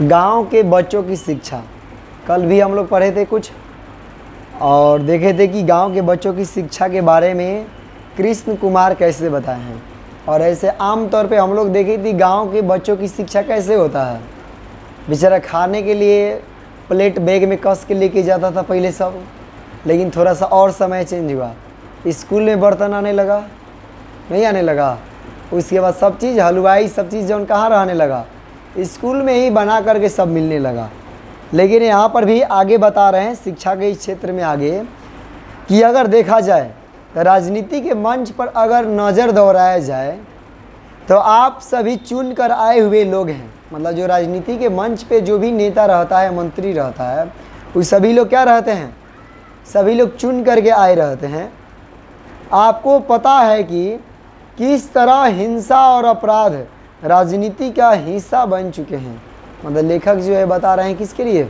गांव के बच्चों की शिक्षा। कल भी हम लोग पढ़े थे कुछ और देखे थे कि गांव के बच्चों की शिक्षा के बारे में कृष्ण कुमार कैसे बताए हैं। और ऐसे आम तौर पे हम लोग देखे थी गांव के बच्चों की शिक्षा कैसे होता है। बेचारा खाने के लिए प्लेट बैग में कस के लेके जाता था पहले सब, लेकिन थोड़ा सा और समय चेंज हुआ, स्कूल में बर्तन आने लगा, नहीं आने लगा। उसके बाद सब चीज़ हलवाई सब चीज़ जो कहाँ रहने लगा, स्कूल में ही बना करके सब मिलने लगा। लेकिन यहाँ पर भी आगे बता रहे हैं शिक्षा के इस क्षेत्र में आगे कि अगर देखा जाए तो राजनीति के मंच पर अगर नज़र दौड़ाया जाए तो आप सभी चुन कर आए हुए लोग हैं। मतलब जो राजनीति के मंच पे जो भी नेता रहता है, मंत्री रहता है, वो सभी लोग क्या रहते हैं, सभी लोग चुन करके आए रहते हैं। आपको पता है कि किस तरह हिंसा और अपराध राजनीति का हिस्सा बन चुके हैं। मतलब लेखक जो है बता रहे हैं किसके लिए,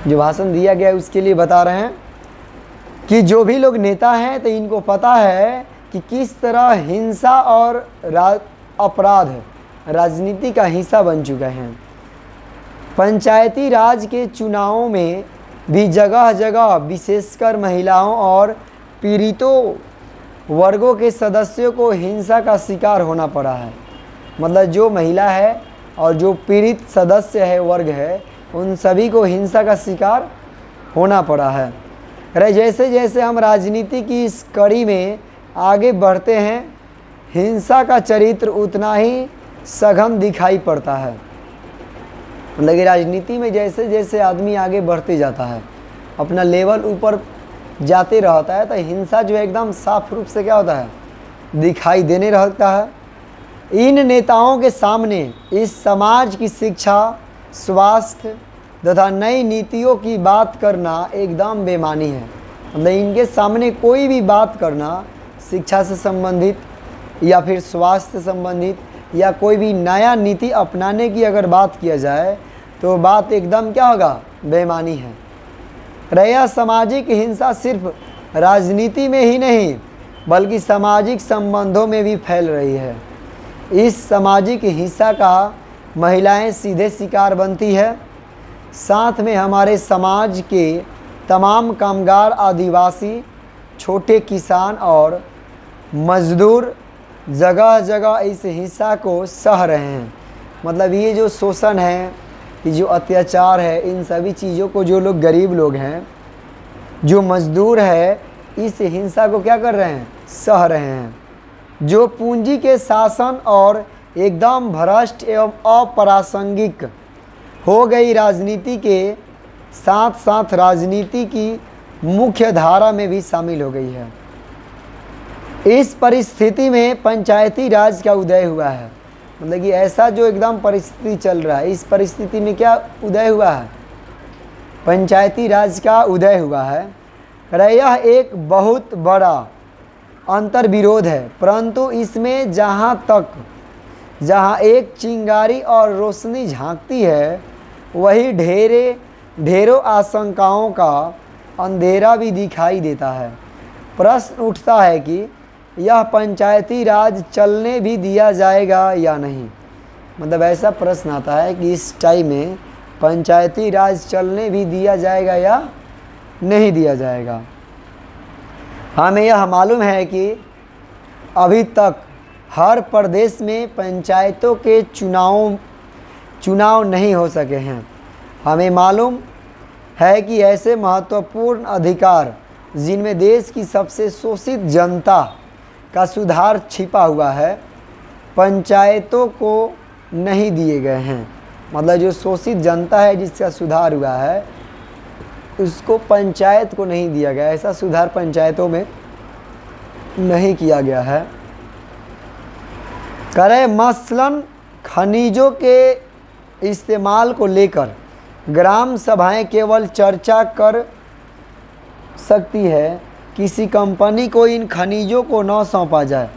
जो भाषण दिया गया है उसके लिए बता रहे हैं कि जो भी लोग नेता हैं तो इनको पता है कि किस तरह हिंसा और अपराध राजनीति का हिस्सा बन चुका है। पंचायती राज के चुनावों में भी जगह जगह विशेषकर महिलाओं और पीड़ितों वर्गों के सदस्यों को हिंसा का शिकार होना पड़ा है। मतलब जो महिला है और जो पीड़ित सदस्य है, वर्ग है, उन सभी को हिंसा का शिकार होना पड़ा है। अरे जैसे जैसे हम राजनीति की इस कड़ी में आगे बढ़ते हैं, हिंसा का चरित्र उतना ही सघन दिखाई पड़ता है। मतलब कि राजनीति में जैसे जैसे आदमी आगे बढ़ते जाता है, अपना लेवल ऊपर जाते रहता है, तो हिंसा जो है एकदम साफ रूप से क्या होता है, दिखाई देने लगता है। इन नेताओं के सामने इस समाज की शिक्षा, स्वास्थ्य तथा नई नीतियों की बात करना एकदम बेमानी है। मतलब इनके सामने कोई भी बात करना शिक्षा से संबंधित या फिर स्वास्थ्य से संबंधित या कोई भी नया नीति अपनाने की अगर बात किया जाए तो बात एकदम क्या होगा, बेमानी है। यह सामाजिक हिंसा सिर्फ राजनीति में ही नहीं बल्कि सामाजिक संबंधों में भी फैल रही है। इस सामाजिक हिंसा का महिलाएं सीधे शिकार बनती है। साथ में हमारे समाज के तमाम कामगार, आदिवासी, छोटे किसान और मजदूर जगह जगह इस हिंसा को सह रहे हैं। मतलब ये जो शोषण है, ये जो अत्याचार है, इन सभी चीज़ों को जो लोग गरीब लोग हैं, जो मजदूर है, इस हिंसा को क्या कर रहे हैं, सह रहे हैं। जो पूंजी के शासन और एकदम भ्रष्ट एवं अप्रासंगिक हो गई राजनीति के साथ साथ राजनीति की मुख्य धारा में भी शामिल हो गई है। इस परिस्थिति में पंचायती राज का उदय हुआ है। मतलब कि ऐसा जो एकदम परिस्थिति चल रहा है, इस परिस्थिति में क्या उदय हुआ है, पंचायती राज का उदय हुआ है। यह एक बहुत बड़ा अंतर विरोध है, परंतु इसमें जहाँ एक चिंगारी और रोशनी झांकती है, वही ढेरों आशंकाओं का अंधेरा भी दिखाई देता है। प्रश्न उठता है कि यह पंचायती राज चलने भी दिया जाएगा या नहीं। मतलब ऐसा प्रश्न आता है कि इस टाइम में पंचायती राज चलने भी दिया जाएगा या नहीं दिया जाएगा। हमें यह मालूम है कि अभी तक हर प्रदेश में पंचायतों के चुनाव नहीं हो सके हैं। हमें मालूम है कि ऐसे महत्वपूर्ण अधिकार जिनमें देश की सबसे शोषित जनता का सुधार छिपा हुआ है, पंचायतों को नहीं दिए गए हैं। मतलब जो शोषित जनता है, जिसका सुधार हुआ है, उसको पंचायत को नहीं दिया गया। ऐसा सुधार पंचायतों में नहीं किया गया है। करें मसलन खनिजों के इस्तेमाल को लेकर ग्राम सभाएं केवल चर्चा कर सकती है, किसी कंपनी को इन खनिजों को न सौंपा जाए।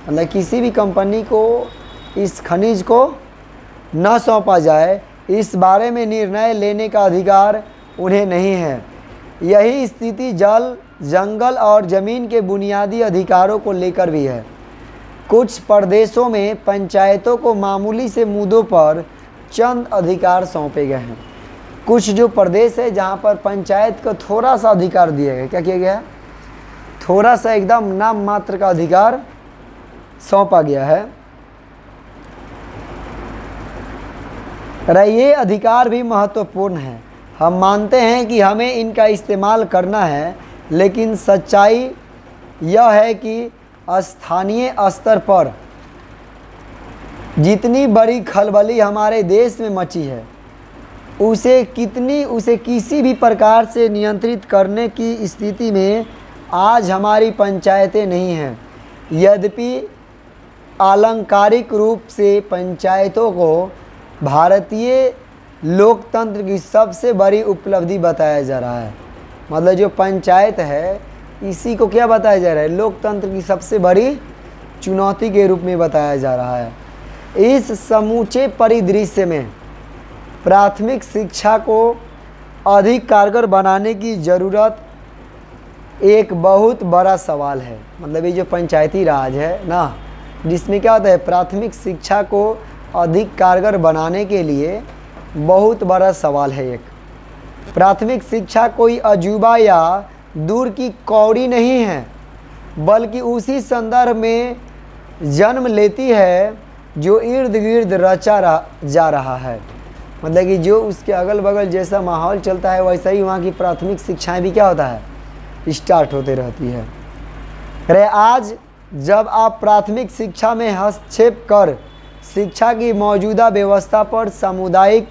मतलब किसी भी कंपनी को इस खनिज को न सौंपा जाए, इस बारे में निर्णय लेने का अधिकार उन्हें नहीं है। यही स्थिति जल, जंगल और ज़मीन के बुनियादी अधिकारों को लेकर भी है। कुछ प्रदेशों में पंचायतों को मामूली से मुद्दों पर चंद अधिकार सौंपे गए हैं। कुछ जो प्रदेश है जहाँ पर पंचायत को थोड़ा सा अधिकार दिया गया, क्या किया गया, थोड़ा सा एकदम नाम मात्र का अधिकार सौंपा गया है। ये अधिकार भी महत्वपूर्ण है। हम मानते हैं कि हमें इनका इस्तेमाल करना है, लेकिन सच्चाई यह है कि स्थानीय स्तर पर जितनी बड़ी खलबली हमारे देश में मची है, उसे किसी भी प्रकार से नियंत्रित करने की स्थिति में आज हमारी पंचायतें नहीं हैं। यद्यपि आलंकारिक रूप से पंचायतों को भारतीय लोकतंत्र की सबसे बड़ी उपलब्धि बताया जा रहा है। मतलब जो पंचायत है, इसी को क्या बताया जा रहा है, लोकतंत्र की सबसे बड़ी चुनौती के रूप में बताया जा रहा है। इस समूचे परिदृश्य में प्राथमिक शिक्षा को अधिक कारगर बनाने की ज़रूरत एक बहुत बड़ा सवाल है। मतलब ये जो पंचायती राज है ना, जिसमें क्या होता है, प्राथमिक शिक्षा को अधिक कारगर बनाने के लिए बहुत बड़ा सवाल है। एक प्राथमिक शिक्षा कोई अजूबा या दूर की कौड़ी नहीं है, बल्कि उसी संदर्भ में जन्म लेती है जो इर्द गिर्द जा रहा है। मतलब कि जो उसके अगल बगल जैसा माहौल चलता है, वैसा ही वहाँ की प्राथमिक शिक्षाएं भी क्या होता है, स्टार्ट होते रहती है। अरे आज जब आप प्राथमिक शिक्षा में हस्तक्षेप कर शिक्षा की मौजूदा व्यवस्था पर सामुदायिक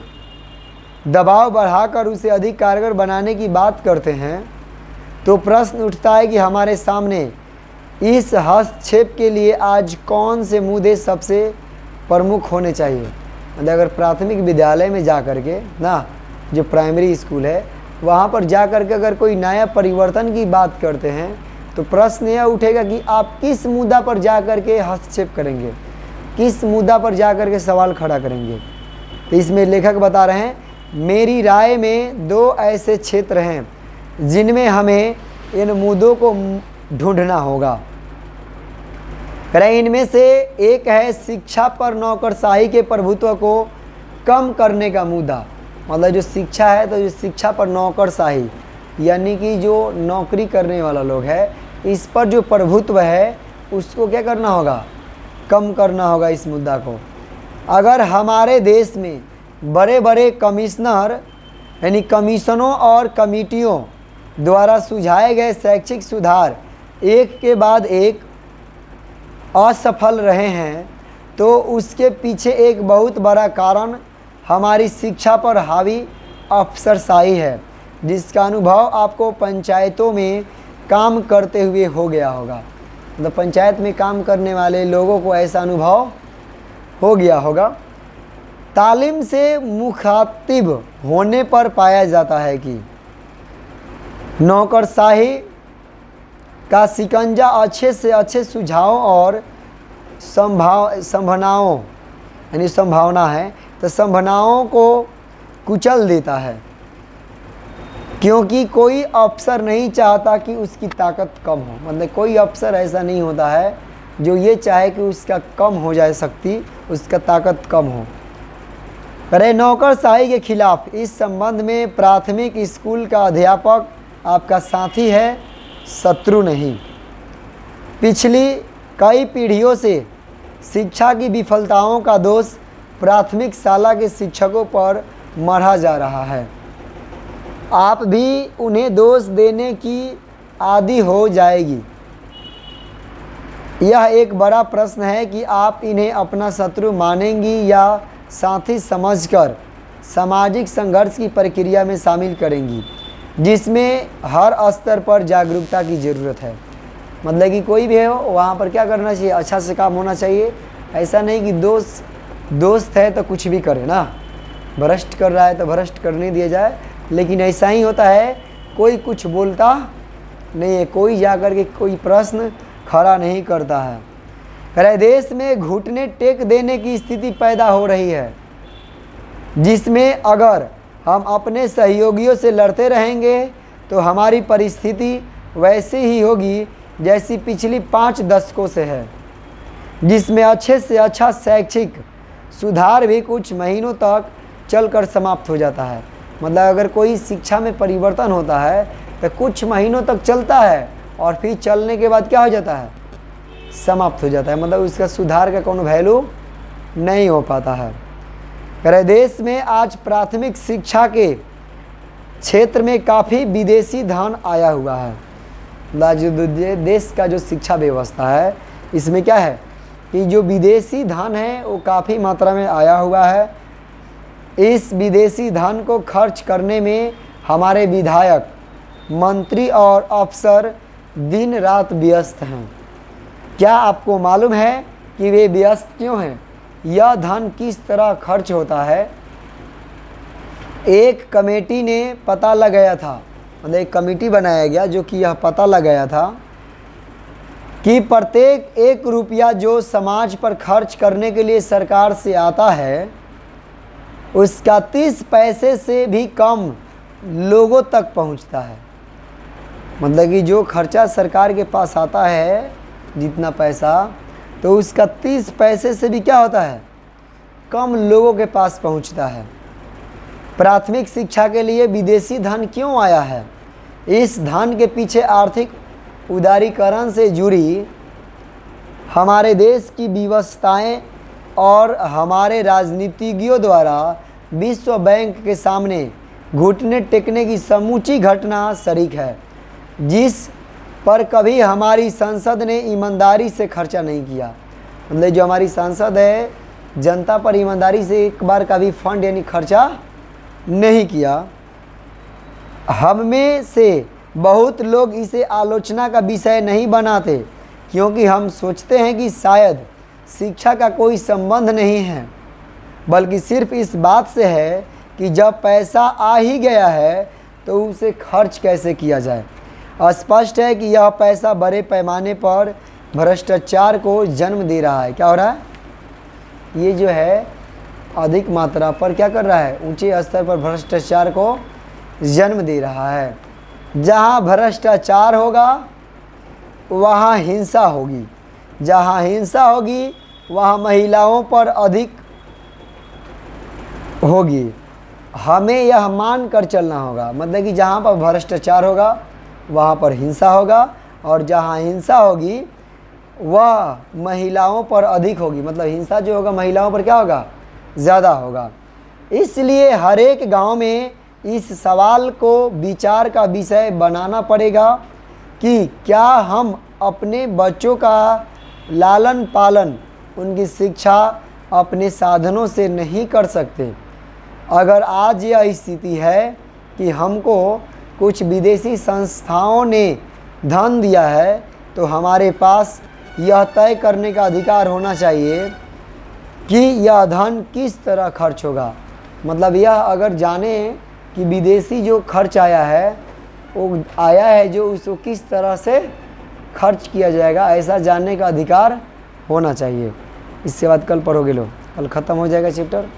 दबाव बढ़ाकर उसे अधिक कारगर बनाने की बात करते हैं, तो प्रश्न उठता है कि हमारे सामने इस हस्तक्षेप के लिए आज कौन से मुद्दे सबसे प्रमुख होने चाहिए। मतलब अगर प्राथमिक विद्यालय में जा कर के ना, जो प्राइमरी स्कूल है, वहाँ पर जा कर के अगर कोई नया परिवर्तन की बात करते हैं, तो प्रश्न यह उठेगा कि आप किस मुद्दा पर जा कर के हस्तक्षेप करेंगे, किस मुद्दा पर जा कर के सवाल खड़ा करेंगे। तो इसमें लेखक बता रहे हैं, मेरी राय में दो ऐसे क्षेत्र हैं जिनमें हमें इन मुद्दों को ढूंढना होगा। इनमें से एक है शिक्षा पर नौकरशाही के प्रभुत्व को कम करने का मुद्दा। मतलब जो शिक्षा है, तो जो शिक्षा पर नौकरशाही यानी कि जो नौकरी करने वाला लोग है, इस पर जो प्रभुत्व है उसको क्या करना होगा, कम करना होगा इस मुद्दा को। अगर हमारे देश में बड़े बड़े कमिश्नर यानी कमीशनों और कमेटियों द्वारा सुझाए गए शैक्षिक सुधार एक के बाद एक असफल रहे हैं, तो उसके पीछे एक बहुत बड़ा कारण हमारी शिक्षा पर हावी अफसरशाही है, जिसका अनुभव आपको पंचायतों में काम करते हुए हो गया होगा। मतलब पंचायत में काम करने वाले लोगों को ऐसा अनुभव हो गया होगा। तालीम से मुखातिब होने पर पाया जाता है कि नौकरशाही का शिकंजा अच्छे से अच्छे सुझावों और संभावनाओं यानी संभावना है तो संभावनाओं को कुचल देता है, क्योंकि कोई अफसर नहीं चाहता कि उसकी ताकत कम हो। मतलब कोई अफसर ऐसा नहीं होता है जो ये चाहे कि उसका कम हो जाए शक्ति, उसका ताकत कम हो। अरे नौकरशाही के खिलाफ इस संबंध में प्राथमिक स्कूल का अध्यापक आपका साथी है, शत्रु नहीं। पिछली कई पीढ़ियों से शिक्षा की विफलताओं का दोष प्राथमिक शाला के शिक्षकों पर मढ़ा जा रहा है। आप भी उन्हें दोष देने की आदी हो जाएगी। यह एक बड़ा प्रश्न है कि आप इन्हें अपना शत्रु मानेंगी या साथी समझकर सामाजिक संघर्ष की प्रक्रिया में शामिल करेंगी, जिसमें हर स्तर पर जागरूकता की ज़रूरत है। मतलब कि कोई भी हो वहाँ पर क्या करना चाहिए, अच्छा से काम होना चाहिए। ऐसा नहीं कि दोस्त है तो कुछ भी करे ना, भ्रष्ट कर रहा है तो भ्रष्ट करने दिया जाए। लेकिन ऐसा ही होता है, कोई कुछ बोलता नहीं है, कोई जाकर के कोई प्रश्न खड़ा नहीं करता है। अरे देश में घुटने टेक देने की स्थिति पैदा हो रही है, जिसमें अगर हम अपने सहयोगियों से लड़ते रहेंगे तो हमारी परिस्थिति वैसी ही होगी जैसी पिछली 5 दशकों से है, जिसमें अच्छे से अच्छा शैक्षिक सुधार भी कुछ महीनों तक चलकर समाप्त हो जाता है। मतलब अगर कोई शिक्षा में परिवर्तन होता है तो कुछ महीनों तक चलता है और फिर चलने के बाद क्या हो जाता है, समाप्त हो जाता है। मतलब उसका सुधार का कोनो वैल्यू नहीं हो पाता है। कह रहे देश में आज प्राथमिक शिक्षा के क्षेत्र में काफ़ी विदेशी धन आया हुआ है। मतलब जो देश का जो शिक्षा व्यवस्था है इसमें क्या है कि जो विदेशी धन है वो काफ़ी मात्रा में आया हुआ है। इस विदेशी धन को खर्च करने में हमारे विधायक, मंत्री और अफसर दिन रात व्यस्त हैं। क्या आपको मालूम है कि वे व्यस्त क्यों हैं? यह धन किस तरह खर्च होता है? एक कमेटी ने पता लगाया था, मतलब एक कमेटी बनाया गया जो कि यह पता लगाया था कि प्रत्येक 1 रुपया जो समाज पर खर्च करने के लिए सरकार से आता है उसका 30 पैसे से भी कम लोगों तक पहुंचता है। मतलब कि जो खर्चा सरकार के पास आता है जितना पैसा, तो उसका 30 पैसे से भी क्या होता है, कम लोगों के पास पहुंचता है। प्राथमिक शिक्षा के लिए विदेशी धन क्यों आया है? इस धन के पीछे आर्थिक उदारीकरण से जुड़ी हमारे देश की व्यवस्थाएं और हमारे राजनीतिज्ञों द्वारा विश्व बैंक के सामने घुटने टेकने की समूची घटना शरीक है, जिस पर कभी हमारी संसद ने ईमानदारी से खर्चा नहीं किया। मतलब जो हमारी संसद है जनता पर ईमानदारी से एक बार कभी फंड यानी खर्चा नहीं किया। हम में से बहुत लोग इसे आलोचना का विषय नहीं बनाते क्योंकि हम सोचते हैं कि शायद शिक्षा का कोई संबंध नहीं है, बल्कि सिर्फ इस बात से है कि जब पैसा आ ही गया है तो उसे खर्च कैसे किया जाए। स्पष्ट है कि यह पैसा बड़े पैमाने पर भ्रष्टाचार को जन्म दे रहा है। क्या हो रहा है? ये जो है अधिक मात्रा पर क्या कर रहा है, ऊंचे स्तर पर भ्रष्टाचार को जन्म दे रहा है। जहाँ भ्रष्टाचार होगा वहाँ हिंसा होगी, जहाँ हिंसा होगी वहाँ महिलाओं पर अधिक होगी। हमें यह मान कर चलना होगा, मतलब कि जहाँ पर भ्रष्टाचार होगा वहाँ पर हिंसा होगा और जहाँ हिंसा होगी वह महिलाओं पर अधिक होगी। मतलब हिंसा जो होगा महिलाओं पर क्या होगा, ज़्यादा होगा। इसलिए हर एक गांव में इस सवाल को विचार का विषय बनाना पड़ेगा कि क्या हम अपने बच्चों का लालन पालन, उनकी शिक्षा अपने साधनों से नहीं कर सकते। अगर आज यह स्थिति है कि हमको कुछ विदेशी संस्थाओं ने धन दिया है तो हमारे पास यह तय करने का अधिकार होना चाहिए कि यह धन किस तरह खर्च होगा। मतलब यह अगर जाने कि विदेशी जो खर्च आया है वो आया है जो उसको किस तरह से खर्च किया जाएगा, ऐसा जानने का अधिकार होना चाहिए। इसके बाद कल पढ़ोगे लोग, कल ख़त्म हो जाएगा चैप्टर।